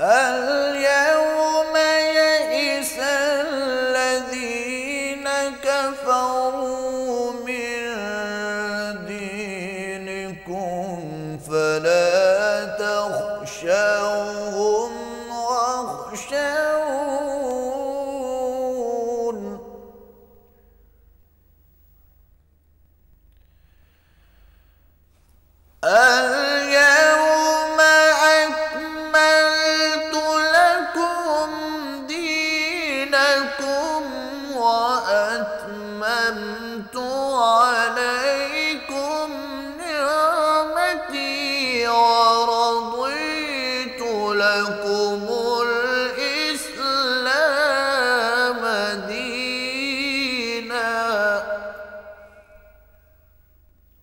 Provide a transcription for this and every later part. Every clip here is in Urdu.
اليوم يئس الذين كفروا من دينكم فلا تخشوهم واخشون. وأتممت عليكم نعمتي ورضيت لكم الإسلام دينا.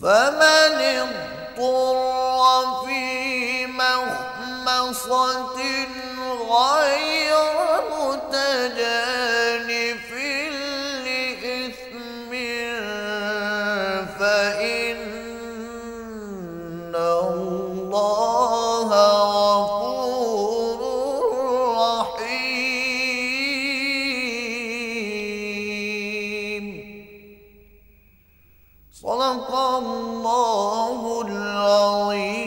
فمن اضطر في مخمصة غير متجانف لإثم فإن الله غفور رحيم. صدق الله العظيم.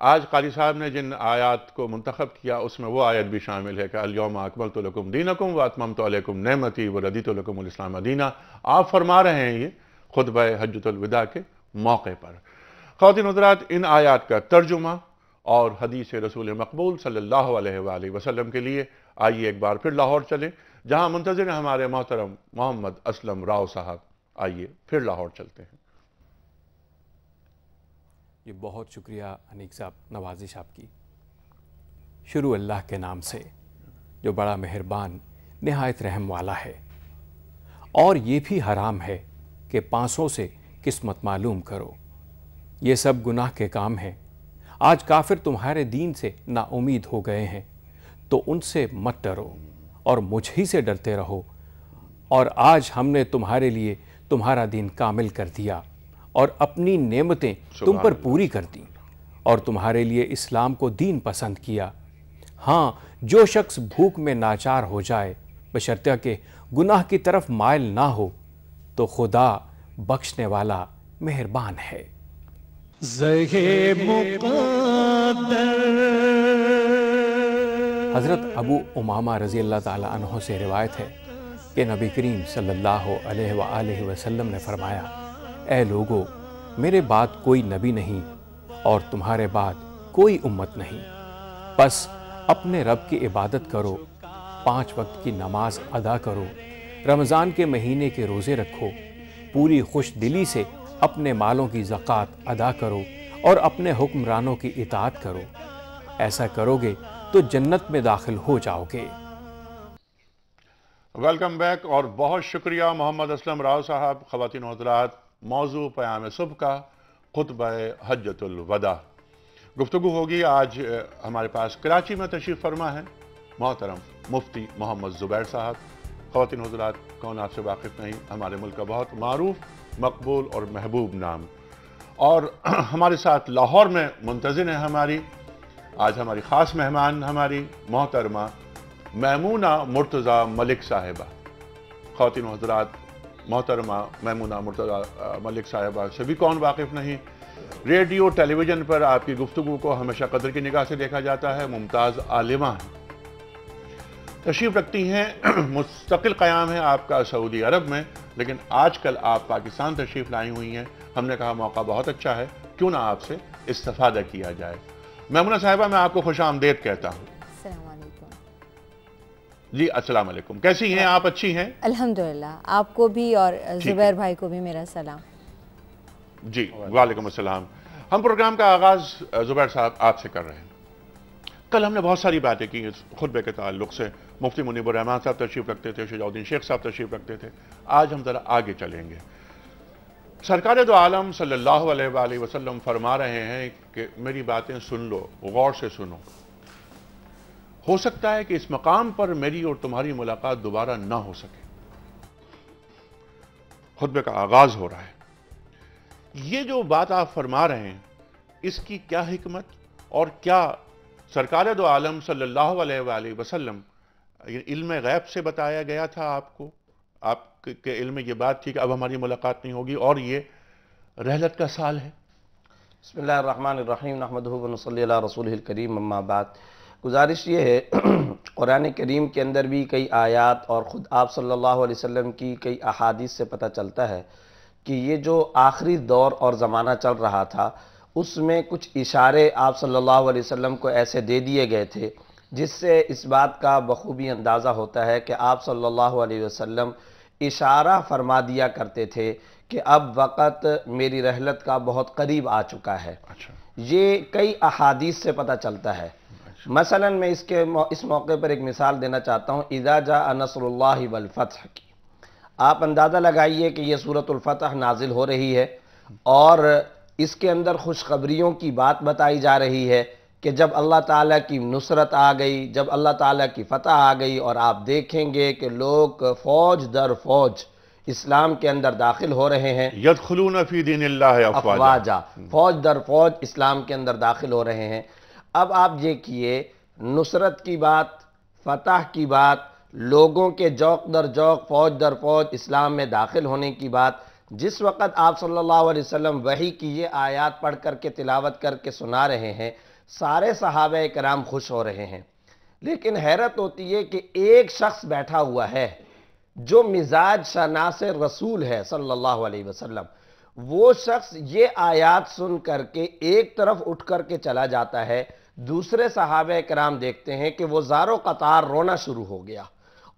آج قاری صاحب نے جن آیات کو منتخب کیا اس میں وہ آیت بھی شامل ہے کہ الیوم اکملت لکم دینکم واتممت علیکم نعمتی ورضیت لکم الاسلام دینا. آپ فرما رہے ہیں یہ خطبہ حجۃ الوداع کے موقع پر. خواتین حضرات، ان آیات کا ترجمہ اور حدیث رسول مقبول صلی اللہ علیہ وآلہ وسلم کے لیے آئیے ایک بار پھر لاہور چلیں، جہاں منتظر ہیں ہمارے محترم محمد اسلم راؤ صاحب. آئیے پھر لاہور چلتے ہیں. یہ بہت شکریہ انیق صاحب، نوازش آپ کی. شروع اللہ کے نام سے جو بڑا مہربان نہایت رحم والا ہے. اور یہ بھی حرام ہے کہ پانسوں سے قسمت معلوم کرو. یہ سب گناہ کے کام ہیں. آج کافر تمہارے دین سے نا امید ہو گئے ہیں تو ان سے مت ڈرو اور مجھ ہی سے ڈرتے رہو. اور آج ہم نے تمہارے لیے تمہارا دین کامل کر دیا اور اپنی نعمتیں تم پر پوری کر دیں اور تمہارے لیے اسلام کو دین پسند کیا. ہاں، جو شخص بھوک میں ناچار ہو جائے بشرطیہ کہ گناہ کی طرف مائل نہ ہو تو خدا بخشنے والا مہربان ہے. حضرت ابو امامہ رضی اللہ تعالیٰ عنہ سے روایت ہے کہ نبی کریم صلی اللہ علیہ وآلہ وسلم نے فرمایا، اے لوگو، میرے بعد کوئی نبی نہیں اور تمہارے بعد کوئی امت نہیں، بس اپنے رب کی عبادت کرو، 5 وقت کی نماز ادا کرو، رمضان کے مہینے کے روزے رکھو، پوری خوش دلی سے اپنے مالوں کی زکوٰۃ ادا کرو اور اپنے حکمرانوں کی اطاعت کرو. ایسا کرو گے تو جنت میں داخل ہو جاؤ گے. ویلکم بیک اور بہت شکریہ محمد اسلم راؤ صاحب. خواتین و حضرات، موضوع پیام صبح کا خطبہ حجۃ الوداع. گفتگو ہوگی آج ہمارے پاس کراچی میں تشریف فرما ہے محترم مفتی محمد زبیر صاحب. خواتین و حضرات، کون آپ سے واقف نہیں، ہمارے ملک کا بہت معروف، مقبول اور محبوب نام. اور ہمارے ساتھ لاہور میں منتظر ہیں آج ہماری خاص مہمان ہماری محترمہ میمونہ مرتضی ملک صاحبہ. خواتین و حضرات، محترمہ میمونہ مرتضی ملک صاحبہ سے بھی کون واقف نہیں. ریڈیو ٹیلی ویژن پر آپ کی گفتگو کو ہمیشہ قدر کی نگاہ سے دیکھا جاتا ہے. ممتاز عالمہ ہیں، تشریف رکھتی ہیں. مستقل قیام ہے آپ کا سعودی عرب میں، لیکن آج کل آپ پاکستان تشریف لائی ہوئی ہیں. ہم نے کہا موقع بہت اچھا ہے، کیوں نہ آپ سے استفادہ کیا جائے. میمونہ صاحبہ، میں آپ کو خوش آمدید کہتا ہوں. السلام علیکم. جی السلام علیکم. کیسی ہیں آپ؟ اچھی ہیں؟ الحمدللہ. آپ کو بھی اور زبیر بھائی کو بھی میرا سلام. جی وعلیکم السلام. ہم پروگرام کا آغاز زبیر صاحب آپ سے کر رہے ہیں. کل ہم نے بہت ساری باتیں کی اس خطبے کے تعلق سے. مفتی منیب الرحمان صاحب تشریف رکھتے تھے، شجاع الدین شیخ صاحب تشریف رکھتے تھے. آج ہم ذرا آگے چلیں گے. سرکار دو عالم صلی اللہ علیہ وآلہ وسلم فرما رہے ہیں کہ میری باتیں سن لو، غور سے سنو. ہو سکتا ہے کہ اس مقام پر میری اور تمہاری ملاقات دوبارہ نہ ہو سکے. خطبے کا آغاز ہو رہا ہے. یہ جو بات آپ فرما رہے ہیں، اس کی کیا حکمت اور کیا سرکار دو عالم صلی اللہ علیہ وآلہ وسلم علم غیب سے بتایا گیا تھا آپ کو؟ آپ کے علم میں یہ بات تھی کہ اب ہماری ملاقات نہیں ہوگی اور یہ رحلت کا سال ہے؟ بسم اللہ الرحمن الرحیم، نحمدہ و نصلی علی رسولہ الکریم، اما بعد. گزارش یہ ہے، قرآن کریم کے اندر بھی کئی آیات اور خود آپ صلی اللہ علیہ وسلم کی کئی احادیث سے پتہ چلتا ہے کہ یہ جو آخری دور اور زمانہ چل رہا تھا، اس میں کچھ اشارے آپ صلی اللہ علیہ وسلم کو ایسے دے دیے گئے تھے جس سے اس بات کا بخوبی اندازہ ہوتا ہے کہ آپ صلی اللہ علیہ وسلم اشارہ فرما دیا کرتے تھے کہ اب وقت میری رحلت کا بہت قریب آ چکا ہے. یہ کئی احادیث سے پتہ چلتا ہے. مثلا میں اس موقع پر ایک مثال دینا چاہتا ہوں. اذا جاء نصر اللہ والفتح کی آپ اندازہ لگائیے کہ یہ سورۃ الفتح نازل ہو رہی ہے اور اس کے اندر خوشخبریوں کی بات بتائی جا رہی ہے کہ جب اللہ تعالیٰ کی نصرت آ گئی، جب اللہ تعالیٰ کی فتح آ گئی، اور آپ دیکھیں گے کہ لوگ فوج در فوج اسلام کے اندر داخل ہو رہے ہیں. یدخلون فی دین اللہ افواجا، فوج در فوج اسلام کے اندر داخل ہو رہے ہیں. اب آپ یہ کیے، نصرت کی بات، فتح کی بات، لوگوں کے جوق در جوق فوج در فوج اسلام میں داخل ہونے کی بات. جس وقت آپ صلی اللہ علیہ وسلم وحی کی یہ آیات پڑھ کر کے تلاوت کر کے سنا رہے ہیں، سارے صحابہ کرام خوش ہو رہے ہیں، لیکن حیرت ہوتی ہے کہ ایک شخص بیٹھا ہوا ہے جو مزاج شناس رسول ہے صلی اللہ علیہ وسلم، وہ شخص یہ آیات سن کر کے ایک طرف اٹھ کر کے چلا جاتا ہے، دوسرے صحابہ کرام دیکھتے ہیں کہ وہ زار و قطار رونا شروع ہو گیا،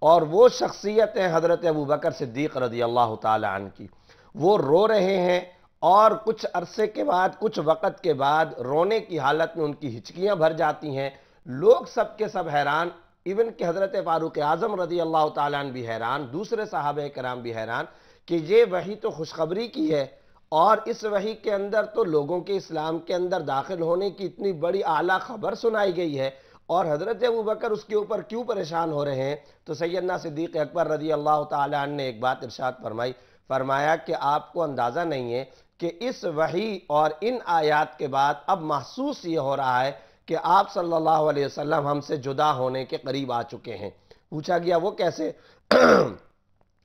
اور وہ شخصیت ہے حضرت ابوبکر صدیق رضی اللہ تعالی عنہ کی، وہ رو رہے ہیں، اور کچھ عرصے کے بعد، کچھ وقت کے بعد رونے کی حالت میں ان کی ہچکیاں بھر جاتی ہیں، لوگ سب کے سب حیران، ایون کہ حضرت فاروق اعظم رضی اللہ تعالیٰ عنہ بھی حیران، دوسرے صحابہ کرام بھی حیران کہ یہ وحی تو خوشخبری کی ہے، اور اس وحی کے اندر تو لوگوں کے اسلام کے اندر داخل ہونے کی اتنی بڑی اعلیٰ خبر سنائی گئی ہے، اور حضرت ابوبکر اس کے اوپر کیوں پریشان ہو رہے ہیں؟ تو سیدنا صدیق اکبر رضی اللہ تعالیٰ عنہ نے ایک بات ارشاد فرمایا کہ آپ کو اندازہ نہیں ہے کہ اس وحی اور ان آیات کے بعد اب محسوس یہ ہو رہا ہے کہ آپ صلی اللہ علیہ وسلم ہم سے جدا ہونے کے قریب آ چکے ہیں۔ پوچھا گیا وہ کیسے؟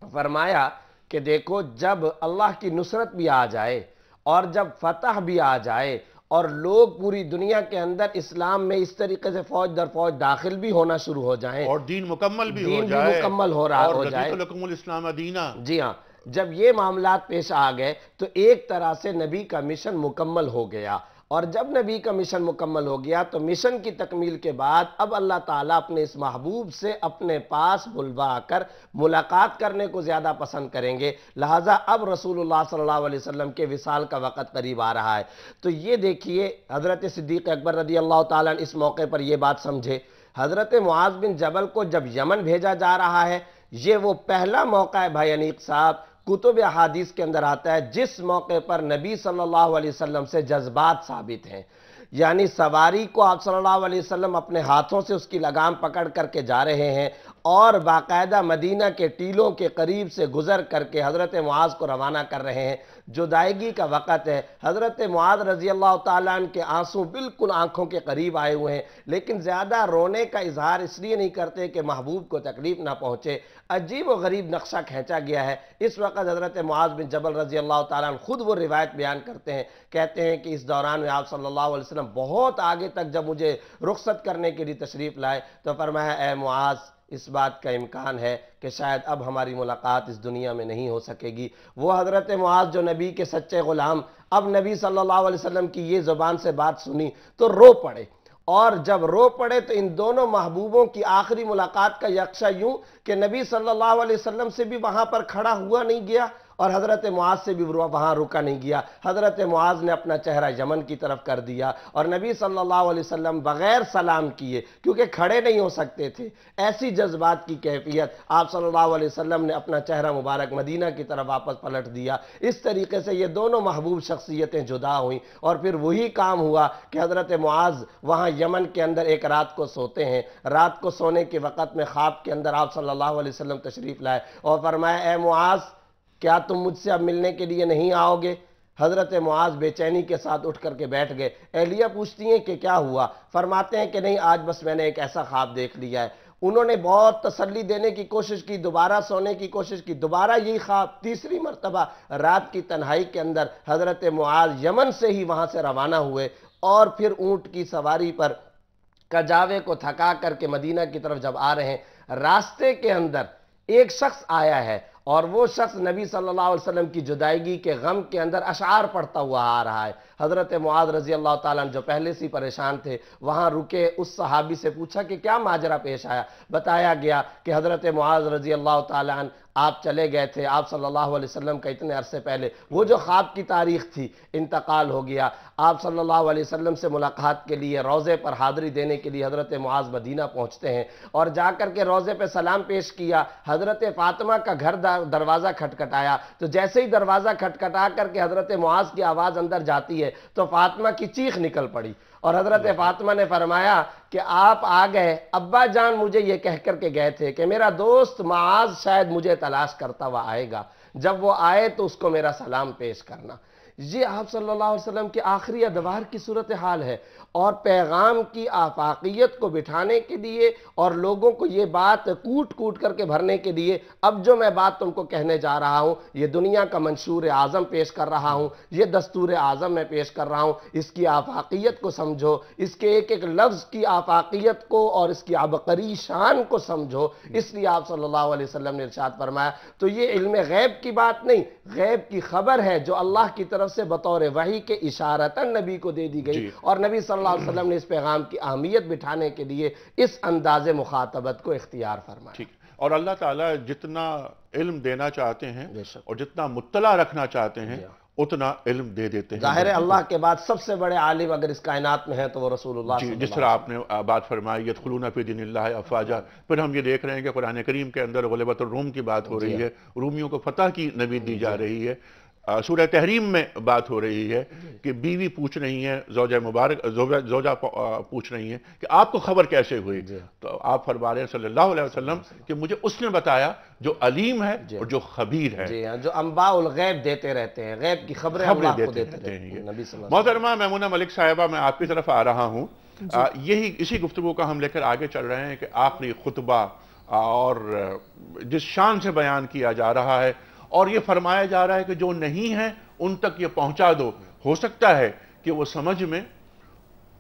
فرمایا کہ دیکھو، جب اللہ کی نصرت بھی آ جائے اور جب فتح بھی آ جائے اور لوگ پوری دنیا کے اندر اسلام میں اس طریقے سے فوج در فوج داخل بھی ہونا شروع ہو جائیں اور دین مکمل بھی ہو دین جائے، بھی مکمل ہو رہا ہو جائے، اور لکم الاسلام دینہ، جی ہاں، جب یہ معاملات پیش آ گئے تو ایک طرح سے نبی کا مشن مکمل ہو گیا، اور جب نبی کا مشن مکمل ہو گیا تو مشن کی تکمیل کے بعد اب اللہ تعالیٰ اپنے اس محبوب سے اپنے پاس بلوا کر ملاقات کرنے کو زیادہ پسند کریں گے، لہٰذا اب رسول اللہ صلی اللہ علیہ وسلم کے وصال کا وقت قریب آ رہا ہے۔ تو یہ دیکھیے، حضرت صدیق اکبر رضی اللہ تعالیٰ عنہ اس موقع پر یہ بات سمجھے، حضرت معاذ بن جبل کو جب یمن بھیجا جا رہا ہے، یہ وہ پہلا موقع ہے بھائی انیق صاحب، کتب احادیث کے اندر آتا ہے جس موقع پر نبی صلی اللہ علیہ وسلم سے جذبات ثابت ہیں، یعنی سواری کو آپ صلی اللہ علیہ وسلم اپنے ہاتھوں سے اس کی لگام پکڑ کر کے جا رہے ہیں، اور باقاعدہ مدینہ کے ٹیلوں کے قریب سے گزر کر کے حضرت معاذ کو روانہ کر رہے ہیں، جدائیگی کا وقت ہے، حضرت معاذ رضی اللہ تعالیٰ عنہ کے آنسو بالکل آنکھوں کے قریب آئے ہوئے ہیں، لیکن زیادہ رونے کا اظہار اس لیے نہیں کرتے کہ محبوب کو تکلیف نہ پہنچے، عجیب و غریب نقشہ کھینچا گیا ہے۔ اس وقت حضرت معاذ بن جبل رضی اللہ تعالیٰ عنہ خود وہ روایت بیان کرتے ہیں، کہتے ہیں کہ اس دوران میں آپ صلی اللہ علیہ وسلم بہت آگے تک جب مجھے رخصت کرنے کے لیے تشریف لائے تو فرمایا، اے معاذ، اس بات کا امکان ہے کہ شاید اب ہماری ملاقات اس دنیا میں نہیں ہو سکے گی۔ وہ حضرت معاذ جو نبی کے سچے غلام، اب نبی صلی اللہ علیہ وسلم کی یہ زبان سے بات سنی تو رو پڑے، اور جب رو پڑے تو ان دونوں محبوبوں کی آخری ملاقات کا یقشہ یوں کہ نبی صلی اللہ علیہ وسلم سے بھی وہاں پر کھڑا ہوا نہیں گیا، اور حضرت معاذ سے بھی وہاں رکا نہیں گیا، حضرت معاذ نے اپنا چہرہ یمن کی طرف کر دیا، اور نبی صلی اللہ علیہ وسلم بغیر سلام کیے، کیونکہ کھڑے نہیں ہو سکتے تھے، ایسی جذبات کی کیفیت، آپ صلی اللہ علیہ وسلم نے اپنا چہرہ مبارک مدینہ کی طرف واپس پلٹ دیا۔ اس طریقے سے یہ دونوں محبوب شخصیتیں جدا ہوئیں، اور پھر وہی کام ہوا کہ حضرت معاذ وہاں یمن کے اندر ایک رات کو سوتے ہیں، رات کو سونے کے وقت میں خواب کے اندر آپ صلی اللہ علیہ وسلم تشریف لائے اور فرمایا، اے معاذ، کیا تم مجھ سے اب ملنے کے لیے نہیں آؤ گے؟ حضرت معاذ بے چینی کے ساتھ اٹھ کر کے بیٹھ گئے۔ اہلیہ پوچھتی ہیں کہ کیا ہوا؟ فرماتے ہیں کہ نہیں، آج بس میں نے ایک ایسا خواب دیکھ لیا ہے۔ انہوں نے بہت تسلی دینے کی کوشش کی، دوبارہ سونے کی کوشش کی، دوبارہ یہی خواب، تیسری مرتبہ رات کی تنہائی کے اندر حضرت معاذ یمن سے ہی وہاں سے روانہ ہوئے، اور پھر اونٹ کی سواری پر کجاوے کو تھکا کر کے مدینہ کی طرف جب آ رہے ہیں، راستے کے اندر ایک شخص آیا ہے، اور وہ شخص نبی صلی اللہ علیہ وسلم کی جدائیگی کے غم کے اندر اشعار پڑھتا ہوا آ رہا ہے۔ حضرت معاذ رضی اللہ تعالیٰ عنہ جو پہلے سے پریشان تھے، وہاں رکے، اس صحابی سے پوچھا کہ کیا ماجرا پیش آیا؟ بتایا گیا کہ حضرت معاذ رضی اللہ تعالیٰ عنہ آپ چلے گئے تھے، آپ صلی اللہ علیہ وسلم کا اتنے عرصے پہلے، وہ جو خواب کی تاریخ تھی، انتقال ہو گیا۔ آپ صلی اللہ علیہ وسلم سے ملاقات کے لیے روضے پر حاضری دینے کے لیے حضرت معاذ مدینہ پہنچتے ہیں، اور جا کر کے روضے پہ سلام پیش کیا۔ حضرت فاطمہ کا گھر دروازہ کھٹکھٹایا، تو جیسے ہی دروازہ کھٹکھٹا کر کے حضرت معاذ کی آواز اندر جاتی ہے تو فاطمہ کی چیخ نکل پڑی، اور حضرت فاطمہ نے فرمایا کہ آپ آ گئے، ابا جان مجھے یہ کہہ کر کے گئے تھے کہ میرا دوست معاذ شاید مجھے تلاش کرتا ہوا آئے گا، جب وہ آئے تو اس کو میرا سلام پیش کرنا۔ یہ آپ صلی اللہ علیہ وسلم کے آخری ادوار کی صورتحال ہے، اور پیغام کی آفاقیت کو بٹھانے کے لیے اور لوگوں کو یہ بات کوٹ کوٹ کر کے بھرنے کے لیے اب جو میں بات تم کو کہنے جا رہا ہوں یہ دنیا کا منشور اعظم پیش کر رہا ہوں، یہ دستور اعظم میں پیش کر رہا ہوں، اس کی آفاقیت کو سمجھو، اس کے ایک ایک لفظ کی آفاقیت کو اور اس کی عبقری شان کو سمجھو۔ اس لیے آپ صلی اللہ علیہ وسلم نے ارشاد فرمایا تو یہ علم غیب کی بات نہیں، غیب کی خبر ہے جو اللہ کی طرف سے بطور وحی کے اشارتاً نبی کو دے دی گئی، اور نبی صلی اللہ علیہ وسلم نے اس پیغام کی اہمیت بٹھانے کے لیے اس انداز مخاطبت کو اختیار فرمایا۔ ٹھیک، اور اللہ تعالیٰ جتنا علم دینا چاہتے ہیں اور جتنا مطلع رکھنا چاہتے ہیں اتنا علم دے دیتے ہیں۔ ظاہر ہے اللہ کے بعد سب سے بڑے عالم اگر اس کائنات میں ہے تو وہ رسول اللہ صلی اللہ جس طرح آپ نے بات فرمائی یدخلون فی دین اللہ افواجا، پھر ہم یہ دیکھ رہے ہیں کہ قرآن کریم کے اندر غلبۃ الروم کی بات ہو رہی ہے، رومیوں کو فتح کی نوید دی جا رہی ہے، سورہ تحریم میں بات ہو رہی ہے کہ بیوی پوچھ رہی ہے، زوجہ پوچھ رہی ہیں کہ آپ کو خبر کیسے ہوئی، تو آپ فرما رہے ہیں صلی اللہ علیہ وسلم کہ مجھے اس نے بتایا جو علیم ہے اور جو خبیر ہے، جی ہاں، جو انباء الغیب دیتے رہتے ہیں، غیب کی خبریں اللہ کو دیتے رہتے ہیں۔ نبی صلی اللہ محترمہ میمونہ ملک صاحبہ، میں آپ کی طرف آ رہا ہوں، اسی گفتگو کا ہم لے کر آگے چل رہے ہیں کہ آخری خطبہ اور جس شان سے بیان کیا جا رہا ہے اور یہ فرمایا جا رہا ہے کہ جو نہیں ہے ان تک یہ پہنچا دو، ہو سکتا ہے کہ وہ سمجھ میں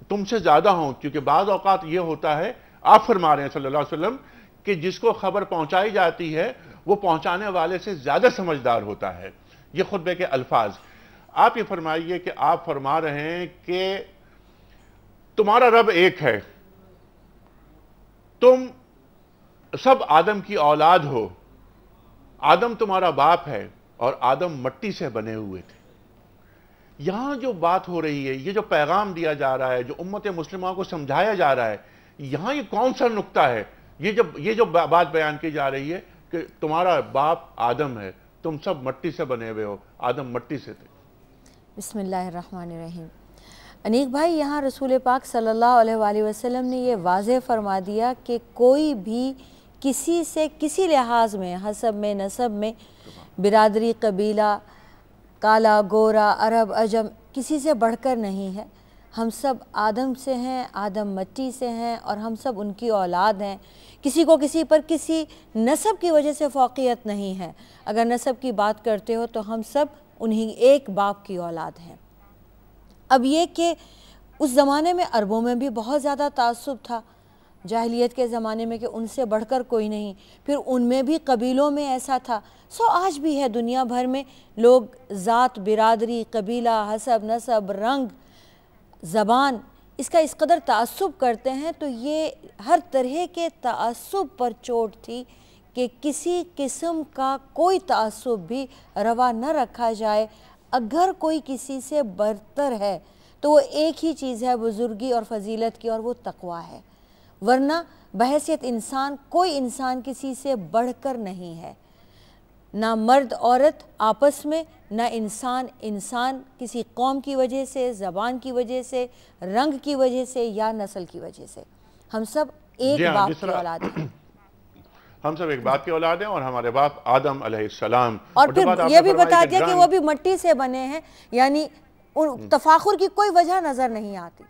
تم سے زیادہ ہوں، کیونکہ بعض اوقات یہ ہوتا ہے، آپ فرما رہے ہیں صلی اللہ علیہ وسلم کہ جس کو خبر پہنچائی جاتی ہے وہ پہنچانے والے سے زیادہ سمجھدار ہوتا ہے۔ یہ خطبے کے الفاظ آپ یہ فرمائیے کہ آپ فرما رہے ہیں کہ تمہارا رب ایک ہے، تم سب آدم کی اولاد ہو، آدم تمہارا باپ ہے اور آدم مٹی سے بنے ہوئے تھے۔ یہاں جو بات ہو رہی ہے، یہ جو پیغام دیا جا رہا ہے، جو امت مسلمہ کو سمجھایا جا رہا ہے، یہاں یہ کون سا نقطہ ہے؟ یہ جو بات بیان کی جا رہی ہے کہ تمہارا باپ آدم ہے، تم سب مٹی سے بنے ہوئے ہو، آدم مٹی سے تھے۔ بسم اللہ الرحمن الرحیم۔ انیق بھائی، یہاں رسول پاک صلی اللہ علیہ وآلہ وسلم نے یہ واضح فرما دیا کہ کوئی بھی کسی سے کسی لحاظ میں، حسب میں، نسب میں، برادری، قبیلہ، کالا، گورا، عرب، عجم، کسی سے بڑھ کر نہیں ہے۔ ہم سب آدم سے ہیں، آدم مٹی سے ہیں اور ہم سب ان کی اولاد ہیں۔ کسی کو کسی پر کسی نسب کی وجہ سے فوقیت نہیں ہے۔ اگر نسب کی بات کرتے ہو تو ہم سب انہی ایک باپ کی اولاد ہیں۔ اب یہ کہ اس زمانے میں عربوں میں بھی بہت زیادہ تعصب تھا، جاہلیت کے زمانے میں، کہ ان سے بڑھ کر کوئی نہیں، پھر ان میں بھی قبیلوں میں ایسا تھا، آج بھی ہے دنیا بھر میں لوگ ذات، برادری، قبیلہ، حسب، نسب، رنگ، زبان، اس کا اس قدر تعصب کرتے ہیں۔ تو یہ ہر طرح کے تعصب پر چوٹ تھی کہ کسی قسم کا کوئی تعصب بھی روا نہ رکھا جائے۔ اگر کوئی کسی سے برتر ہے تو وہ ایک ہی چیز ہے بزرگی اور فضیلت کی، اور وہ تقویٰ ہے، ورنہ بحیثیت انسان کوئی انسان کسی سے بڑھ کر نہیں ہے، نہ مرد عورت آپس میں، نہ انسان کسی قوم کی وجہ سے، زبان کی وجہ سے، رنگ کی وجہ سے یا نسل کی وجہ سے۔ ہم سب ایک باپ کی اولاد ہیں، ہم سب ایک باپ کی اولاد ہیں اور ہمارے باپ آدم علیہ السلام۔ اور پھر یہ بھی بتا دیا کہ وہ بھی مٹی سے بنے ہیں، یعنی تفاخر کی کوئی وجہ نظر نہیں آتی۔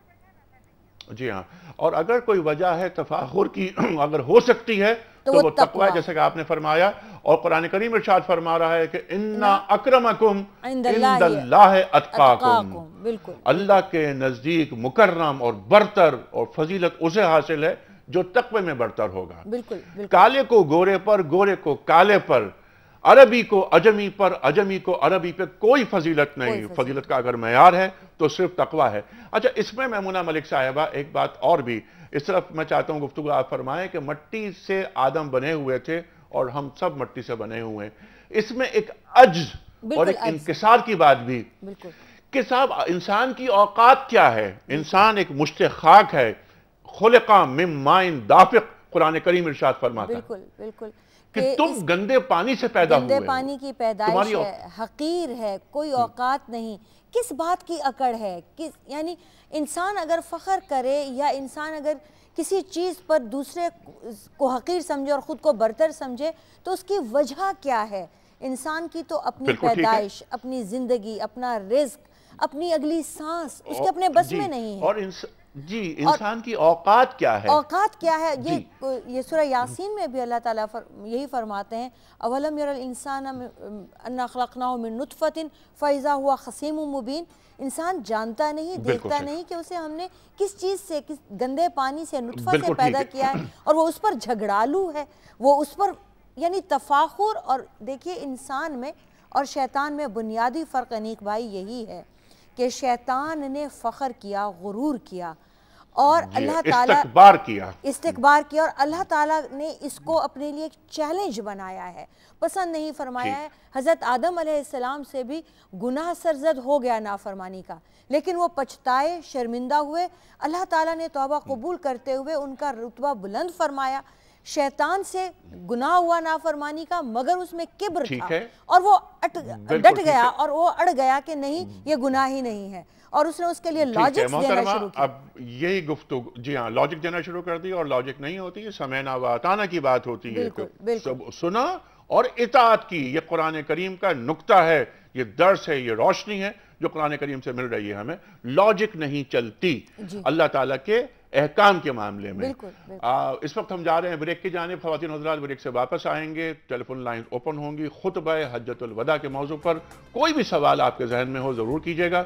جی ہاں، اور اگر کوئی وجہ ہے تفاخر کی، اگر ہو سکتی ہے تو وہ تقوی، جیسے کہ آپ نے فرمایا، اور قرآن کریم ارشاد فرما رہا ہے کہ اِنَّا اَكْرَمَكُمْ عِنْدَ اللَّهِ أَتْقَاكُمْ، بالکل اللہ کے نزدیک مکرم اور برتر اور فضیلت اسے حاصل ہے جو تقوی میں برتر ہوگا۔ بالکل کالے کو گورے پر، گورے کو کالے پر، عربی کو عجمی پر، عجمی کو عربی پہ کوئی فضیلت نہیں۔ فضیلت کا اگر معیار ہے تو صرف تقوی ہے۔ اچھا، اس میں میمونہ ملک صاحبہ ایک بات اور بھی اس طرف میں چاہتا ہوں گفتگو آپ فرمائیں کہ مٹی سے آدم بنے ہوئے تھے اور ہم سب مٹی سے بنے ہوئے ہیں۔ اس میں ایک عجز اور ایک انکسار کی بات بھی کہ صاحب انسان کی اوقات کیا ہے؟ انسان ایک مشت خاک ہے، خلقا من ماء دافق، قرآن کریم ارشاد فرماتا ہے بالکل کہ تم گندے پانی سے پیدا ہوئے، گندے پانی کی پیدائش ہے، حقیر ہے، کوئی اوقات نہیں۔ کس بات کی اکڑ ہے؟ یعنی انسان اگر فخر کرے یا انسان اگر کسی چیز پر دوسرے کو حقیر سمجھے اور خود کو برتر سمجھے تو اس کی وجہ کیا ہے؟ انسان کی تو اپنی پیدائش، اپنی زندگی، اپنا رزق، اپنی اگلی سانس اس کے اپنے بس میں نہیں ہے۔ جی انسان کی اوقات کیا ہے، اوقات کیا ہے، یہ سورہ یاسین میں بھی اللہ تعالیٰ یہی فرماتے ہیں اولم یر الانسان انا خلقناہ من نطفۃ فاذا ہوا خصیم مبین، انسان جانتا نہیں، دیکھتا نہیں کہ اسے ہم نے کس چیز سے، کس گندے پانی سے، نطفہ سے پیدا کیا ہے، اور وہ اس پر جھگڑالو ہے، وہ اس پر یعنی تفاخر۔ اور دیکھیے انسان میں اور شیطان میں بنیادی فرق انیق بھائی یہی ہے کہ شیطان نے فخر کیا، غرور کیا، اور اللہ تعالیٰ استکبار کیا، اور اللہ تعالیٰ نے اس کو اپنے لیے ایک چیلنج بنایا ہے، پسند نہیں فرمایا ہے۔ حضرت آدم علیہ السلام سے بھی گناہ سرزد ہو گیا نافرمانی کا، لیکن وہ پچھتائے، شرمندہ ہوئے، اللہ تعالیٰ نے توبہ قبول کرتے ہوئے ان کا رتبہ بلند فرمایا۔ شیطان سے گناہ ہوا نافرمانی کا، مگر اس میں کبر تھا، اور وہ ڈٹ گیا اور وہ اڑ گیا کہ نہیں یہ گناہ ہی نہیں ہے، اور اس نے اس کے لیے لاجکس دینا شروع کیا۔ اب یہی گفتگو، جی ہاں، لاجک دینا شروع کر دی، اور لاجک نہیں ہوتی ہے، سمعنا و اطعنا کی بات ہوتی ہے، سنا اور اطاعت کی۔ یہ قرآن کریم کا نکتہ ہے، یہ درس ہے، یہ روشنی ہے جو قرآن کریم سے مل رہی ہے ہمیں۔ لاجک نہیں چلتی اللہ تعالیٰ کے احکام کے معاملے میں۔ اس وقت ہم جا رہے ہیں بریک کی جانب، خواتین حضرات بریک سے واپس آئیں گے، ٹیلی فون لائن اوپن ہوں گی، خطبہ حجۃ الوداع کے موضوع پر کوئی بھی سوال آپ کے ذہن میں ہو ضرور کیجیے گا۔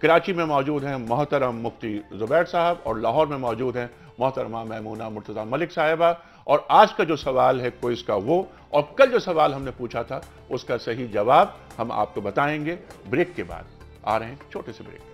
کراچی میں موجود ہیں محترم مفتی زبیر صاحب، اور لاہور میں موجود ہیں محترمہ میمونہ مرتضیٰ ملک صاحبہ، اور آج کا جو سوال ہے کوئز کا وہ، اور کل جو سوال ہم نے پوچھا تھا اس کا صحیح جواب ہم آپ کو بتائیں گے بریک کے بعد۔ آ رہے ہیں چھوٹے سے بریک۔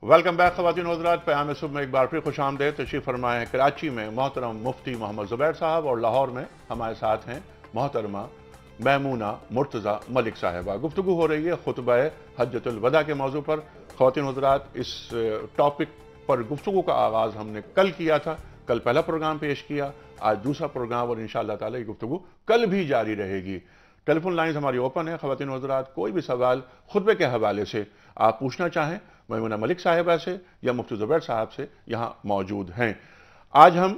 ویلکم بیک خواتین و حضرات، پیام صبح میں ایک بار پھر خوش آمدید۔ تشریف فرمائے ہیں کراچی میں محترم مفتی محمد زبیر صاحب، اور لاہور میں ہمارے ساتھ ہیں محترمہ میمونہ مرتضیٰ ملک صاحبہ۔ گفتگو ہو رہی ہے خطبہ حجۃ الوداع کے موضوع پر۔ خواتین و حضرات، اس ٹاپک پر گفتگو کا آغاز ہم نے کل کیا تھا، کل پہلا پروگرام پیش کیا، آج دوسرا پروگرام، اور انشاءاللہ تعالی یہ گفتگو کل بھی جاری رہے گی۔ ٹیلی فون لائنز ہماری اوپن ہے، خواتین و حضرات کوئی بھی سوال خطبے کے حوالے سے آپ پوچھنا چاہیں میمونہ ملک صاحبہ سے یا مفتی زبیر صاحب سے، یہاں موجود ہیں۔ آج ہم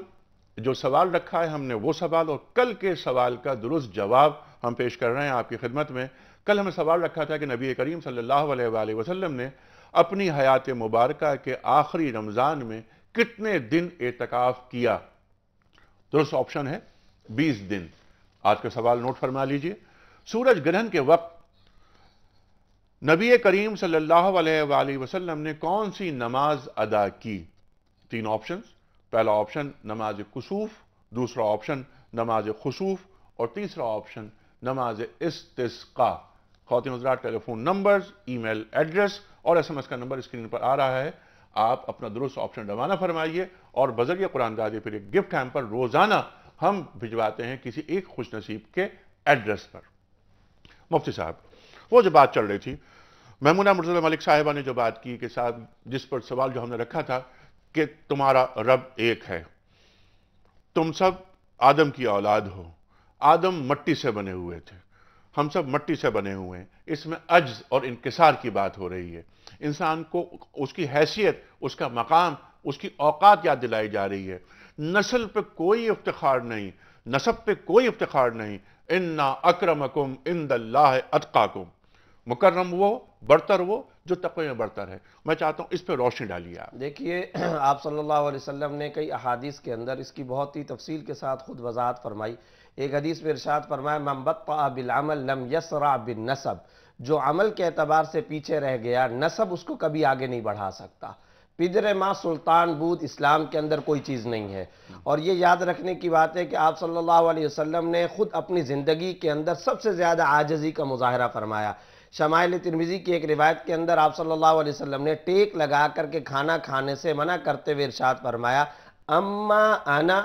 جو سوال رکھا ہے ہم نے وہ سوال، اور کل کے سوال کا درست جواب ہم پیش کر رہے ہیں آپ کی خدمت میں۔ کل ہمیں سوال رکھا تھا کہ نبی کریم صلی اللہ علیہ وآلہ وسلم نے اپنی حیات مبارکہ کے آخری رمضان میں کتنے دن اعتکاف کیا؟ درست آپشن ہے 20 دن۔ آج کا سوال نوٹ فرما لیجئے۔ سورج گرہن کے وقت نبی کریم صلی اللہ علیہ وآلہ وسلم نے کون سی نماز ادا کی؟ 3 آپشنز۔ پہلا آپشن نماز کسوف، دوسرا آپشن نماز خسوف، اور تیسرا آپشن نماز استسقاء۔ خواتین حضرات، ٹیلی فون نمبرز، ای میل ایڈریس اور ایس ایم ایس کا نمبر اسکرین پر آ رہا ہے، آپ اپنا درست آپشن روانہ فرمائیے، اور بذریعہ قرآن دادی پھر ایک گفٹ ہیمپر روزانہ ہم بھجواتے ہیں کسی ایک خوش نصیب کے ایڈریس پر۔ مفتی صاحب، وہ جو بات چل رہی تھی، میمونہ مرتضیٰ ملک صاحبہ نے جو بات کی کہ صاحب جس پر سوال جو ہم نے رکھا تھا کہ تمہارا رب ایک ہے، تم سب آدم کی اولاد ہو، آدم مٹی سے بنے ہوئے تھے، ہم سب مٹی سے بنے ہوئے ہیں، اس میں عجز اور انکسار کی بات ہو رہی ہے۔ انسان کو اس کی حیثیت، اس کا مقام، اس کی اوقات یاد دلائی جا رہی ہے۔ نسل پہ کوئی افتخار نہیں، نسب پہ کوئی افتخار نہیں۔ اِنَّا اَكْرَمَكُمْ عِنْدَ اللَّهِ أَتْقَاكُمْ، مکرم وہ، برتر وہ جو تقوی میں برتر ہے۔ میں چاہتا ہوں اس پہ روشنی ڈالیے آپ۔ دیکھیے، آپ صلی اللہ علیہ وسلم نے کئی احادیث کے اندر اس کی بہت ہی تفصیل کے ساتھ خود وضاحت فرمائی۔ ایک حدیث میں ارشاد فرمایا، مَن بَطَّأَ بِالْعَمَلِ لَمْ يَسْرَعْ بِالنَّسَبِ، جو عمل کے اعتبار سے پیچھے رہ گیا، نسب اس کو کبھی آگے نہیں بڑھا سکتا۔ پدر ماں سلطان بود اسلام کے اندر کوئی چیز نہیں ہے۔ اور یہ یاد رکھنے کی بات ہے کہ آپ صلی اللہ علیہ وسلم نے خود اپنی زندگی کے اندر سب سے زیادہ عاجزی کا مظاہرہ فرمایا۔ شمائل ترمذی کی ایک روایت کے اندر آپ صلی اللہ علیہ وسلم نے ٹیک لگا کر کے کھانا کھانے سے منع کرتے ہوئے ارشاد فرمایا، اما انا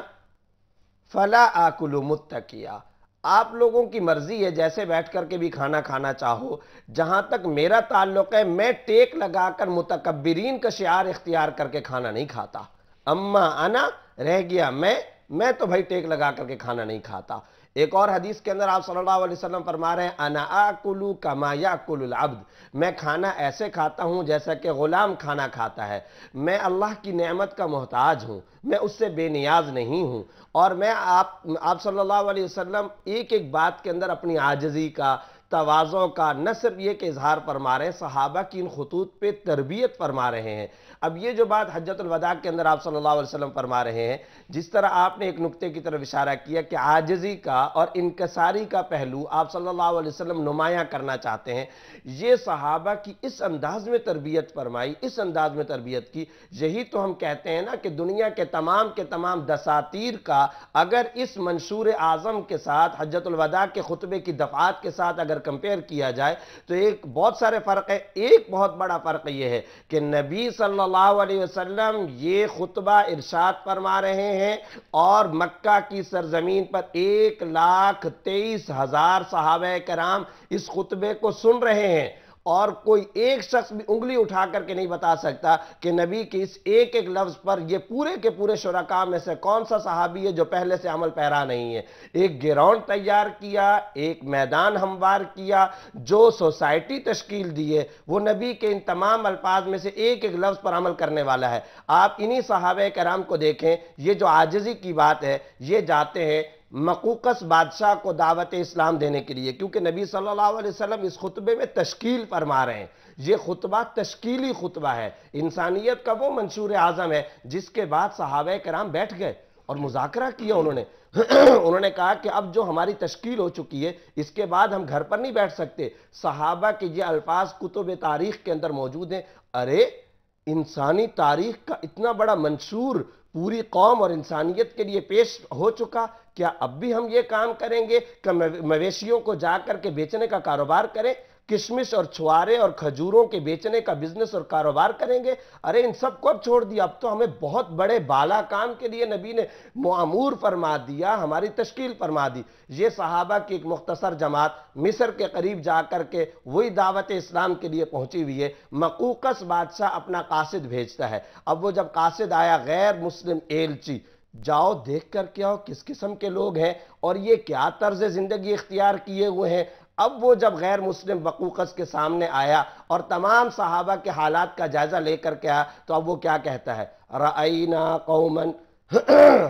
فلا آکل متکیا، آپ لوگوں کی مرضی ہے جیسے بیٹھ کر کے بھی کھانا کھانا چاہو، جہاں تک میرا تعلق ہے میں ٹیک لگا کر متکبرین کا شعار اختیار کر کے کھانا نہیں کھاتا۔ اما انا رہ گیا میں، میں تو بھائی ٹیک لگا کر کے کھانا نہیں کھاتا۔ ایک اور حدیث کے اندر آپ صلی اللہ علیہ وسلم فرما رہے ہیں انا آکلو کما یاکل العبد، میں کھانا ایسے کھاتا ہوں جیسا کہ غلام کھانا کھاتا ہے، میں اللہ کی نعمت کا محتاج ہوں، میں اس سے بے نیاز نہیں ہوں۔ اور میں آپ صلی اللہ علیہ وسلم ایک ایک بات کے اندر اپنی عاجزی کا، تواضع کا نہ صرف یہ کہ اظہار فرما رہے ہیں، صحابہ کی ان خطوط پہ تربیت فرما رہے ہیں۔ اب یہ جو بات حجۃ الوداع کے اندر آپ صلی اللہ علیہ وسلم فرما رہے ہیں، جس طرح آپ نے ایک نقطے کی طرف اشارہ کیا کہ عاجزی کا اور انکساری کا پہلو آپ صلی اللہ علیہ وسلم نمایاں کرنا چاہتے ہیں، یہ صحابہ کی اس انداز میں تربیت فرمائی، اس انداز میں تربیت کی، یہی تو ہم کہتے ہیں نا کہ دنیا کے تمام دساتیر کا اگر اس منشور اعظم کے ساتھ حجۃ الوداع کے خطبے کی دفعات کے ساتھ اگر کمپیئر کیا جائے تو ایک بہت سارے فرق ہے۔ ایک بہت بڑا فرق یہ ہے کہ نبی صلی اللہ علیہ وسلم یہ خطبہ ارشاد فرما رہے ہیں اور مکہ کی سرزمین پر 1,23,000 صحابہ کرام اس خطبے کو سن رہے ہیں، اور کوئی ایک شخص بھی انگلی اٹھا کر کے نہیں بتا سکتا کہ نبی کی اس ایک ایک لفظ پر یہ پورے کے پورے شرکاء میں سے کون سا صحابی ہے جو پہلے سے عمل پیرا نہیں ہے۔ ایک گراؤنڈ تیار کیا، ایک میدان ہموار کیا، جو سوسائٹی تشکیل دی ہے وہ نبی کے ان تمام الفاظ میں سے ایک ایک لفظ پر عمل کرنے والا ہے۔ آپ انہی صحابہ کرام کو دیکھیں، یہ جو عاجزی کی بات ہے، یہ جاتے ہیں مقوقس بادشاہ کو دعوت اسلام دینے کے لیے، کیونکہ نبی صلی اللہ علیہ وسلم اس خطبے میں تشکیل فرما رہے ہیں۔ یہ خطبہ تشکیلی خطبہ ہے، انسانیت کا وہ منشور اعظم ہے جس کے بعد صحابہ کرام بیٹھ گئے اور مذاکرہ کیا انہوں نے کہا کہ اب جو ہماری تشکیل ہو چکی ہے اس کے بعد ہم گھر پر نہیں بیٹھ سکتے۔ صحابہ کے یہ الفاظ کتب تاریخ کے اندر موجود ہیں، ارے انسانی تاریخ کا اتنا بڑا منشور پوری قوم اور انسانیت کے لیے پیش ہو چکا، کیا اب بھی ہم یہ کام کریں گے کہ مویشیوں کو جا کر کے بیچنے کا کاروبار کریں، کشمش اور چھوارے اور کھجوروں کے بیچنے کا بزنس اور کاروبار کریں گے؟ ارے ان سب کو اب چھوڑ دیا، اب تو ہمیں بہت بڑے بالا کام کے لیے نبی نے معمور فرما دیا، ہماری تشکیل فرما دی۔ یہ صحابہ کی ایک مختصر جماعت مصر کے قریب جا کر کے وہی دعوت اسلام کے لیے پہنچی ہوئی ہے۔ مقوقس بادشاہ اپنا قاصد بھیجتا ہے، اب وہ جب قاصد آیا غیر مسلم ایلچی، جاؤ دیکھ کر کے آؤ کس قسم کے لوگ ہیں اور یہ کیا طرز زندگی اختیار کیے ہوئے ہیں۔ اب وہ جب غیر مسلم وقوقس کے سامنے آیا اور تمام صحابہ کے حالات کا جائزہ لے کر کے آیا تو اب وہ کیا کہتا ہے؟ رأینا قوما،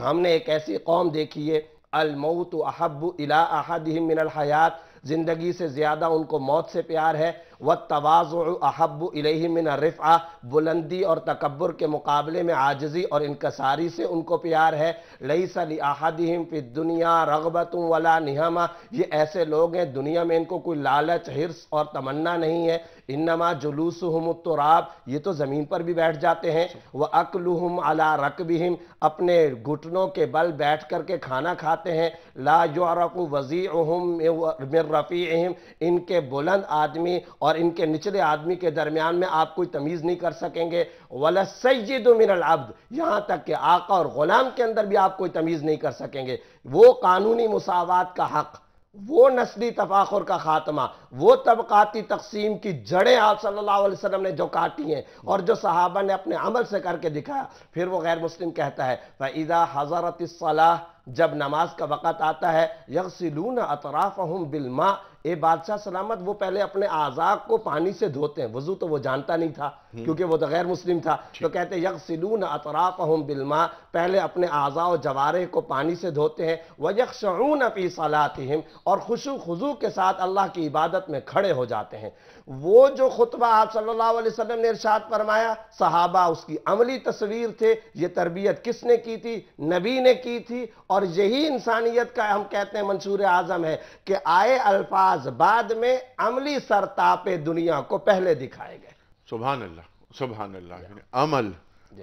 ہم نے ایک ایسی قوم دیکھی ہے، الموت احب الی احدہم من الحیات، زندگی سے زیادہ ان کو موت سے پیار ہے، والتواضع احب الیہ من الرفعہ، بلندی اور تکبر کے مقابلے میں عاجزی اور انکساری سے ان کو پیار ہے، لیس لاحدہم فی الدنیا رغبۃ ولا نہمہ، یہ ایسے لوگ ہیں دنیا میں ان کو کوئی لالچ، حرص اور تمنا نہیں ہے، انما جلوسہم التراب، یہ تو زمین پر بھی بیٹھ جاتے ہیں، واکلہم علی رکبہم، اپنے گھٹنوں کے بل بیٹھ کر کے کھانا کھاتے ہیں، لا یعرف وضیعہم من رفیعہم، ان کے بلند آدمی اور ان کے نچلے آدمی کے درمیان میں آپ کوئی تمیز نہیں کر سکیں گے، ولا السید من العبد، یہاں تک کہ آقا اور غلام کے اندر بھی آپ کوئی تمیز نہیں کر سکیں گے۔ وہ قانونی مساوات کا حق، وہ نسلی تفاخر کا خاتمہ، وہ طبقاتی تقسیم کی جڑیں آپ صلی اللہ علیہ وسلم نے جو کاٹی ہیں اور جو صحابہ نے اپنے عمل سے کر کے دکھایا۔ پھر وہ غیر مسلم کہتا ہے فَإِذَا حَضَرَتِ الصَّلَاةِ، جب نماز کا وقت آتا ہے، یغسلون اطرافہم بالماء، اے بادشاہ سلامت وہ پہلے اپنے اعضاء کو پانی سے دھوتے ہیں، وضو تو وہ جانتا نہیں تھا کیونکہ وہ تو غیر مسلم تھا، تو کہتے ہیں یغسلون اطرافہم بالماء، پہلے اپنے اعضاء و جوارح کو پانی سے دھوتے ہیں، ویخشعون فی صلاتہم، اور خشوع خضوع کے ساتھ اللہ کی عبادت میں کھڑے ہو جاتے ہیں۔ وہ جو خطبہ آپ صلی اللہ علیہ وسلم نے ارشاد فرمایا، صحابہ اس کی عملی تصویر تھے۔ یہ تربیت کس نے کی تھی؟ نبی نے کی تھی، اور یہی انسانیت کا ہم کہتے ہیں منشور اعظم ہے کہ آئے الفاظ بعد میں عملی سرتاپ دنیا کو پہلے دکھائے گئے۔ سبحان اللہ، سبحان اللہ،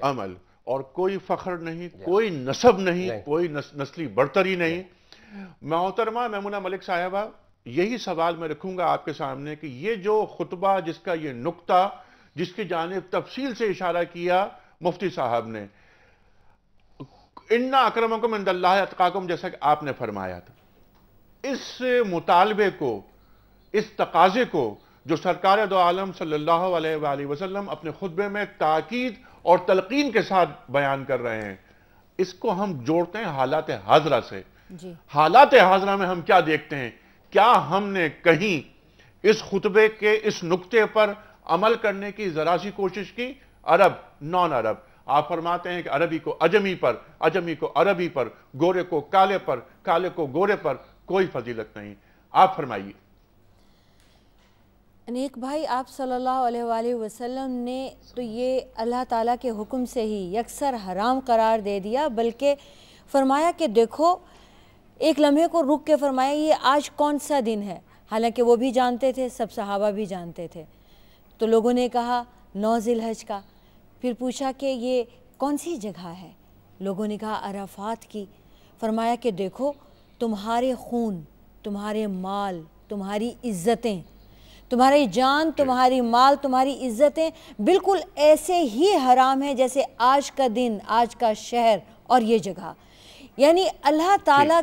عمل اور کوئی فخر نہیں، کوئی نسب نہیں، کوئی نسلی برتری نہیں۔ محترمہ میمونہ ملک صاحبہ، یہی سوال میں رکھوں گا آپ کے سامنے کہ یہ جو خطبہ، جس کا یہ نقطہ، جس کی جانب تفصیل سے اشارہ کیا مفتی صاحب نے، اِنَّ أَكْرَمَكُمْ عِنْدَ اللَّهِ أَتْقَاكُمْ، جیسا کہ آپ نے فرمایا تھا، اس مطالبے کو، اس تقاضے کو جو سرکار دو عالم صلی اللہ علیہ وآلہ وسلم اپنے خطبے میں تاکید اور تلقین کے ساتھ بیان کر رہے ہیں، اس کو ہم جوڑتے ہیں حالات حاضرہ سے. جی حالات حاضرہ میں ہم کیا دیکھتے ہیں؟ کیا ہم نے کہیں اس خطبے کے اس نقطے پر عمل کرنے کی ذرا سی کوشش کی؟ عرب، نان عرب، آپ فرماتے ہیں کہ عربی کو عجمی پر، عجمی کو عربی پر، گورے کو کالے پر، کالے کو گورے پر کوئی فضیلت نہیں. آپ فرمائیے. انیک بھائی، آپ صلی اللہ علیہ وآلہ وسلم نے تو یہ اللہ تعالیٰ کے حکم سے ہی یکسر حرام قرار دے دیا، بلکہ فرمایا کہ دیکھو، ایک لمحے کو رک کے فرمایا یہ آج کون سا دن ہے. حالانکہ وہ بھی جانتے تھے، سب صحابہ بھی جانتے تھے. تو لوگوں نے کہا 9 ذی الحج کا. پھر پوچھا کہ یہ کون سی جگہ ہے؟ لوگوں نے کہا عرفات کی. فرمایا کہ دیکھو، تمہارے خون، تمہارے مال، تمہاری عزتیں، تمہاری جان، تمہاری مال، تمہاری عزتیں بالکل ایسے ہی حرام ہیں جیسے آج کا دن، آج کا شہر اور یہ جگہ. یعنی اللہ تعالیٰ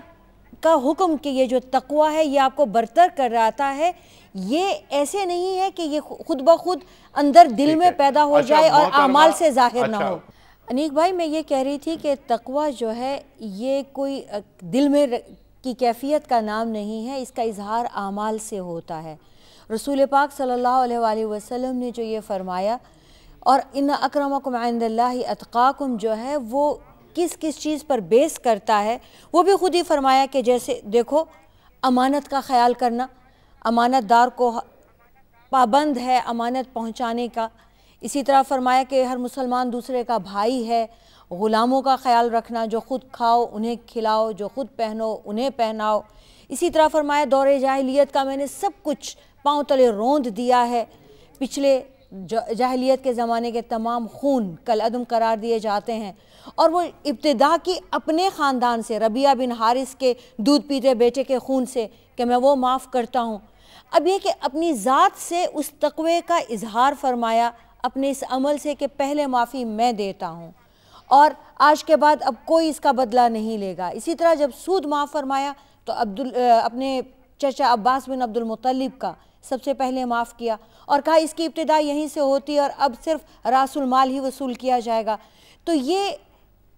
کا حکم کہ یہ جو تقوی ہے یہ آپ کو برتر کر رہا ہے، یہ ایسے نہیں ہے کہ یہ خود بخود اندر دل میں پیدا ہو جائے اور اعمال سے ظاہر نہ ہو. انیک بھائی، میں یہ کہہ رہی تھی کہ تقوی جو ہے یہ کوئی دل میں کی کیفیت کا نام نہیں ہے، اس کا اظہار اعمال سے ہوتا ہے. رسول پاک صلی اللہ علیہ وآلہ وسلم نے جو یہ فرمایا، اور ان اکرمکم عند اللہ اتقاکم جو ہے وہ کس کس چیز پر بیس کرتا ہے، وہ بھی خود ہی فرمایا کہ جیسے دیکھو، امانت کا خیال کرنا، امانت دار کو پابند ہے امانت پہنچانے کا. اسی طرح فرمایا کہ ہر مسلمان دوسرے کا بھائی ہے. غلاموں کا خیال رکھنا، جو خود کھاؤ انہیں کھلاؤ، جو خود پہنو انہیں پہناؤ. اسی طرح فرمایا دور جاہلیت کا میں نے سب کچھ پاؤں تلے روند دیا ہے. پچھلے جاہلیت کے زمانے کے تمام خون کل عدم قرار دیے جاتے ہیں، اور وہ ابتدا کی اپنے خاندان سے، ربیعہ بن حارث کے دودھ پیتے بیٹے کے خون سے، کہ میں وہ معاف کرتا ہوں. اب یہ کہ اپنی ذات سے اس تقوی کا اظہار فرمایا اپنے اس عمل سے کہ پہلے معافی میں دیتا ہوں اور آج کے بعد اب کوئی اس کا بدلہ نہیں لے گا. اسی طرح جب سود معاف فرمایا تو اپنے چچا عباس بن عبد المطلب کا سب سے پہلے معاف کیا اور کہا اس کی ابتدا یہیں سے ہوتی ہے اور اب صرف راس المال ہی وصول کیا جائے گا. تو یہ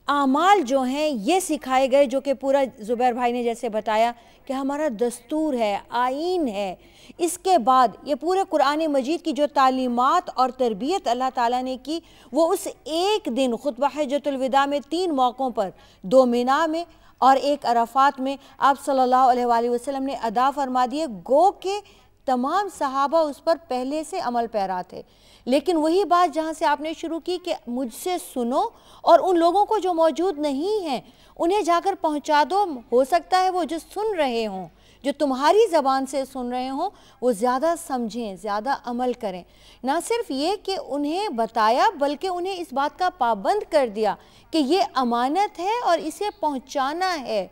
اعمال جو ہیں یہ سکھائے گئے، جو کہ پورا زبیر بھائی نے جیسے بتایا کہ ہمارا دستور ہے، آئین ہے. اس کے بعد یہ پورے قرآن مجید کی جو تعلیمات اور تربیت اللہ تعالیٰ نے کی، وہ اس ایک دن خطبہ حجۃ الوداع میں 3 موقعوں پر، 2 مینا میں اور 1 عرفات میں آپ صلی اللہ علیہ وآلہ وسلم نے ادا فرما دیے. گو کہ تمام صحابہ اس پر پہلے سے عمل پیرا تھے. لیکن وہی بات جہاں سے آپ نے شروع کی کہ مجھ سے سنو اور ان لوگوں کو جو موجود نہیں ہیں انہیں جا کر پہنچا دو. ہو سکتا ہے وہ جو سن رہے ہوں، جو تمہاری زبان سے سن رہے ہوں، وہ زیادہ سمجھیں، زیادہ عمل کریں. نہ صرف یہ کہ انہیں بتایا بلکہ انہیں اس بات کا پابند کر دیا کہ یہ امانت ہے اور اسے پہنچانا ہے،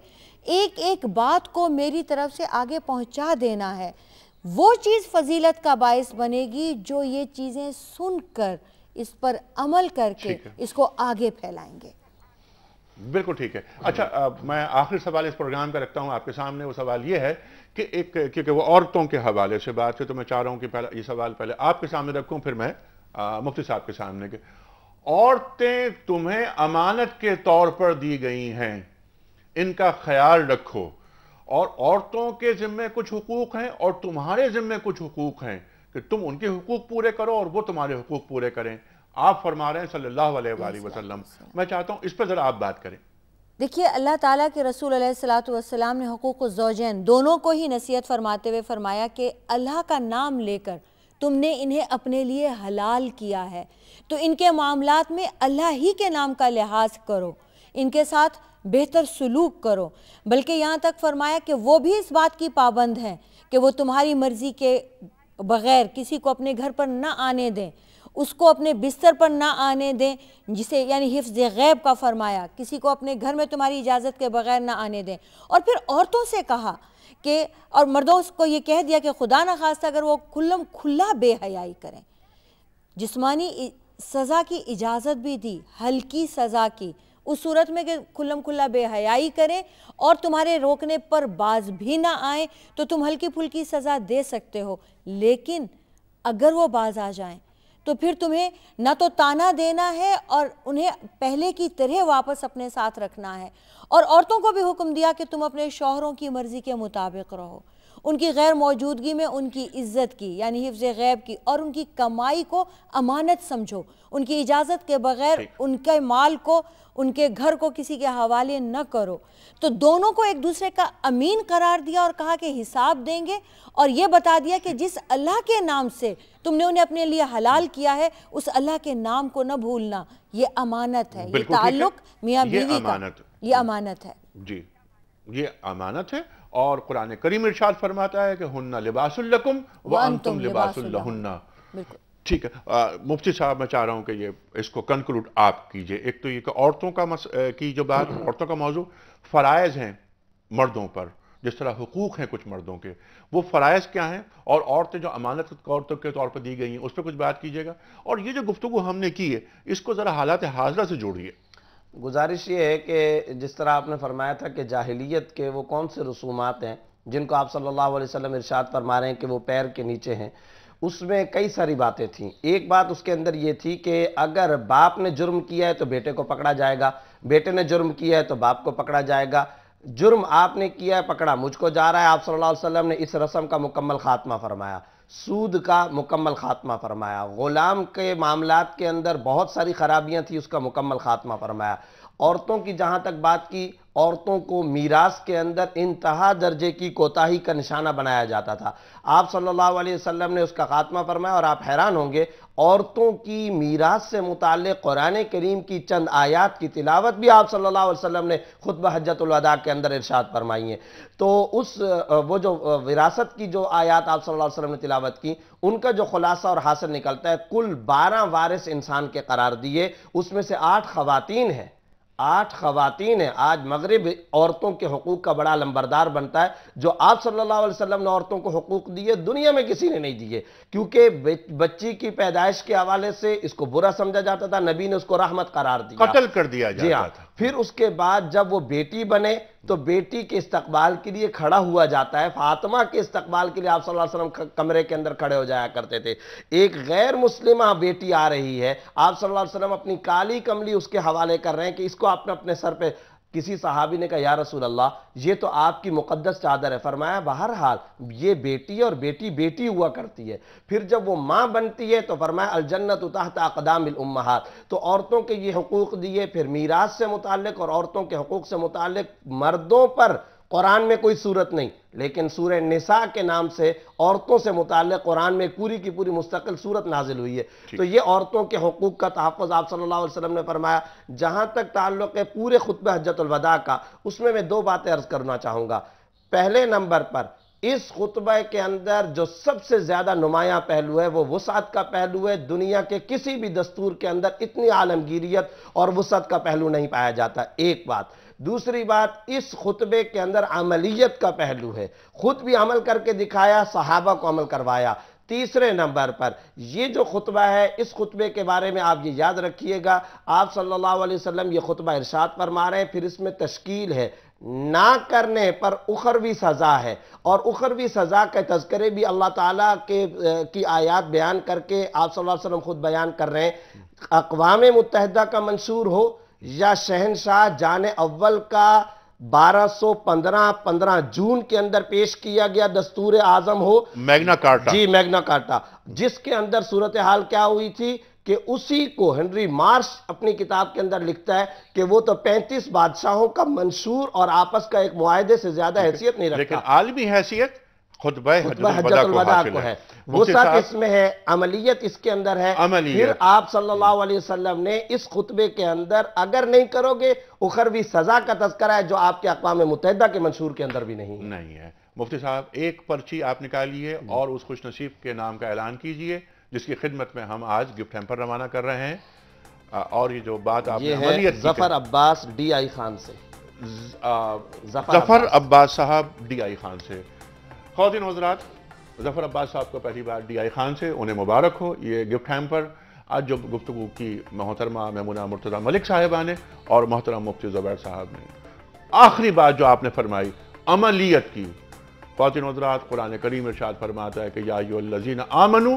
ایک ایک بات کو میری طرف سے آگے پہنچا دینا ہے. وہ چیز فضیلت کا باعث بنے گی جو یہ چیزیں سن کر اس پر عمل کر کے اس کو آگے پھیلائیں گے. بالکل ٹھیک ہے. اچھا، میں آخری سوال اس پروگرام کا رکھتا ہوں آپ کے سامنے. وہ سوال یہ ہے کہ کیونکہ وہ عورتوں کے حوالے سے بات ہے تو میں چاہ رہا ہوں کہ یہ سوال پہلے آپ کے سامنے رکھوں، پھر میں مفتی صاحب کے سامنے. کہ عورتیں تمہیں امانت کے طور پر دی گئی ہیں، ان کا خیال رکھو، اور عورتوں کے ذمے کچھ حقوق ہیں اور تمہارے ذمے کچھ حقوق ہیں کہ تم ان کے حقوق پورے کرو اور وہ تمہارے حقوق پورے کریں. آپ فرما رہے ہیں صلی اللہ علیہ وآلہ وسلم. میں چاہتا ہوں اس پر ذرا آپ بات کریں. دیکھیے، اللہ تعالیٰ کے رسول علیہ السلام نے حقوق الزوجین دونوں کو ہی نصیحت فرماتے ہوئے فرمایا کہ اللہ کا نام لے کر تم نے انہیں اپنے لیے حلال کیا ہے تو ان کے معاملات میں اللہ ہی کے نام کا لحاظ کرو، ان کے ساتھ بہتر سلوک کرو. بلکہ یہاں تک فرمایا کہ وہ بھی اس بات کی پابند ہیں کہ وہ تمہاری مرضی کے بغیر کسی کو اپنے گھر پر نہ آنے دیں، اس کو اپنے بستر پر نہ آنے دیں، جسے یعنی حفظ غیب کا فرمایا، کسی کو اپنے گھر میں تمہاری اجازت کے بغیر نہ آنے دیں. اور پھر عورتوں سے کہا کہ اور مردوں کو یہ کہہ دیا کہ خدا نخواستہ اگر وہ کھلا بے حیائی کریں، جسمانی سزا کی اجازت بھی دی، ہلکی سزا کی، اس صورت میں کہ کھلا بے حیائی کریں اور تمہارے روکنے پر باز بھی نہ آئیں تو تم ہلکی پھلکی سزا دے سکتے ہو. لیکن اگر وہ باز آ جائیں تو پھر تمہیں نہ تو تانا دینا ہے اور انہیں پہلے کی طرح واپس اپنے ساتھ رکھنا ہے، اور عورتوں کو بھی حکم دیا کہ تم اپنے شوہروں کی مرضی کے مطابق رہو، ان کی غیر موجودگی میں ان کی عزت کی یعنی حفظ غیب کی اور ان کی کمائی کو امانت سمجھو، ان کی اجازت کے بغیر ان کے مال کو، ان کے گھر کو کسی کے حوالے نہ کرو۔ تو دونوں کو ایک دوسرے کا امین قرار دیا اور کہا کہ حساب دیں گے، اور یہ بتا دیا کہ جس اللہ کے نام سے تم نے انہیں اپنے لیے حلال کیا ہے اس اللہ کے نام کو نہ بھولنا، یہ امانت ہے، یہ تعلق میاں بیوی کا یہ امانت ہے۔ جی یہ امانت ہے، اور قرآن کریم ارشاد فرماتا ہے کہ ہن لباس لکم وانتم لباس لہن۔ بالکل ٹھیک ہے مفتی صاحب، میں چاہ رہا ہوں کہ یہ اس کو کنکلوڈ آپ کیجئے۔ ایک تو یہ کہ عورتوں کا کی جو بات، عورتوں کا موضوع، فرائض ہیں مردوں پر، جس طرح حقوق ہیں کچھ مردوں کے، وہ فرائض کیا ہیں، اور عورتیں جو امانت کے طور پر دی گئی ہیں اس پہ کچھ بات کیجئے گا، اور یہ جو گفتگو ہم نے کی ہے اس کو ذرا حالات حاضرہ سے جوڑیے۔ گزارش یہ ہے کہ جس طرح آپ نے فرمایا تھا کہ جاہلیت کے وہ کون سے رسومات ہیں جن کو آپ صلی اللہ علیہ وسلم ارشاد فرما رہے ہیں کہ وہ پیر کے نیچے ہیں، اس میں کئی ساری باتیں تھیں۔ ایک بات اس کے اندر یہ تھی کہ اگر باپ نے جرم کیا ہے تو بیٹے کو پکڑا جائے گا، بیٹے نے جرم کیا ہے تو باپ کو پکڑا جائے گا، جرم آپ نے کیا ہے پکڑا مجھ کو جا رہا ہے۔ آپ صلی اللہ علیہ وسلم نے اس رسم کا مکمل خاتمہ فرمایا، سود کا مکمل خاتمہ فرمایا، غلام کے معاملات کے اندر بہت ساری خرابیاں تھیں، اس کا مکمل خاتمہ فرمایا۔ عورتوں کی جہاں تک بات کی، عورتوں کو میراث کے اندر انتہا درجے کی کوتاہی کا نشانہ بنایا جاتا تھا، آپ صلی اللہ علیہ وسلم نے اس کا خاتمہ فرمایا۔ اور آپ حیران ہوں گے عورتوں کی میراث سے متعلق قرآن کریم کی چند آیات کی تلاوت بھی آپ صلی اللہ علیہ وسلم نے خطبہ حجۃ الوداع کے اندر ارشاد فرمائی ہیں۔ تو وہ جو وراثت کی جو آیات آپ صلی اللہ علیہ وسلم نے تلاوت کی، ان کا جو خلاصہ اور حاصل نکلتا ہے، کل 12 وارث انسان کے قرار دیے، اس میں سے 8 خواتین ہیں، 8 خواتین ہیں۔ آج مغرب عورتوں کے حقوق کا بڑا لمبردار بنتا ہے، جو آپ صلی اللہ علیہ وسلم نے عورتوں کو حقوق دیے دنیا میں کسی نے نہیں دیے، کیونکہ بچی کی پیدائش کے حوالے سے اس کو برا سمجھا جاتا تھا، نبی نے اس کو رحمت قرار دیا، قتل کر دیا جی ہاں۔ جاتا تھا۔ پھر اس کے بعد جب وہ بیٹی بنے تو بیٹی کے استقبال کے لیے کھڑا ہوا جاتا ہے، فاطمہ کے استقبال کے لیے آپ صلی اللہ علیہ وسلم کمرے کے اندر کھڑے ہو جایا کرتے تھے۔ ایک غیر مسلمہ بیٹی آ رہی ہے، آپ صلی اللہ علیہ وسلم اپنی کالی کملی اس کے حوالے کر رہے ہیں کہ اس کو آپ نے اپنے سر پہ، کسی صحابی نے کہا یا رسول اللہ یہ تو آپ کی مقدس چادر ہے، فرمایا بہرحال یہ بیٹی اور بیٹی بیٹی ہوا کرتی ہے، پھر جب وہ ماں بنتی ہے تو فرمایا الجنت تحت اقدام الامہات۔ تو عورتوں کے یہ حقوق دیے۔ پھر میراث سے متعلق اور عورتوں کے حقوق سے متعلق مردوں پر قرآن میں کوئی صورت نہیں، لیکن سورہ نساء کے نام سے عورتوں سے متعلق قرآن میں پوری کی پوری مستقل صورت نازل ہوئی ہے۔ تو یہ عورتوں کے حقوق کا تحفظ آپ صلی اللہ علیہ وسلم نے فرمایا۔ جہاں تک تعلق ہے پورے خطبہ حجۃ الوداع کا، اس میں 2 باتیں عرض کرنا چاہوں گا۔ پہلے نمبر پر اس خطبہ کے اندر جو سب سے زیادہ نمایاں پہلو ہے وہ وسعت کا پہلو ہے۔ دنیا کے کسی بھی دستور کے اندر اتنی عالمگیریت اور وسعت کا پہلو نہیں پایا جاتا، ایک بات۔ دوسری بات، اس خطبے کے اندر عملیت کا پہلو ہے، خود بھی عمل کر کے دکھایا، صحابہ کو عمل کروایا۔ تیسرے نمبر پر یہ جو خطبہ ہے، اس خطبے کے بارے میں آپ یہ یاد رکھیے گا، آپ صلی اللہ علیہ وسلم یہ خطبہ ارشاد فرما رہے ہیں، پھر اس میں تشکیل ہے، نہ کرنے پر اخروی سزا ہے، اور اخروی سزا کے تذکرے بھی اللہ تعالیٰ کی آیات بیان کر کے آپ صلی اللہ علیہ وسلم خود بیان کر رہے ہیں۔ اقوام متحدہ کا منشور ہو یا شہنشاہ جان اول کا 1215 جون کے اندر پیش کیا گیا دستور اعظم ہو، میگنا کارٹا، جی میگنا کارٹا، جس کے اندر صورتحال کیا ہوئی تھی کہ اسی کو ہنری مارش اپنی کتاب کے اندر لکھتا ہے کہ وہ تو 35 بادشاہوں کا منشور اور آپس کا ایک معاہدے سے زیادہ حیثیت نہیں رکھتا، لیکن عالمی حیثیت خطبہ حجۃ الوداع کو ہے۔ وسعت اس میں ہے، عملیت اس کے اندر ہے۔ پھر آپ صلی اللہ علیہ وسلم نے اس خطبے کے اندر اگر نہیں کرو گے اخروی سزا کا تذکرہ ہے، جو آپ کے اقوام متحدہ کے منشور کے اندر بھی نہیں ہے۔ مفتی صاحب ایک پرچی آپ نکالیے اور اس خوش نصیب کے نام کا اعلان کیجئے جس کی خدمت میں ہم آج گفٹ ہیمپر روانہ کر رہے ہیں، اور یہ جو بات آپ نے یہ ہے ظفر عباس ڈی آئی خان سے، ظفر عباس صاحب ڈی آئی خان سے۔ خواتین حضرات، ظفر عباس صاحب کو پہلی بار ڈی آئی خان سے انہیں مبارک ہو۔ یہ گفٹ ہیمپر آج جو گفتگو کی محترمہ میمونہ مرتضیٰ ملک صاحبہ نے اور محترم مفتی زبیر صاحب نے، آخری بات جو آپ نے فرمائی عملیت کی۔ خواتین حضرات، قرآن کریم ارشاد فرماتا ہے کہ یا ایھا الذین آمنوا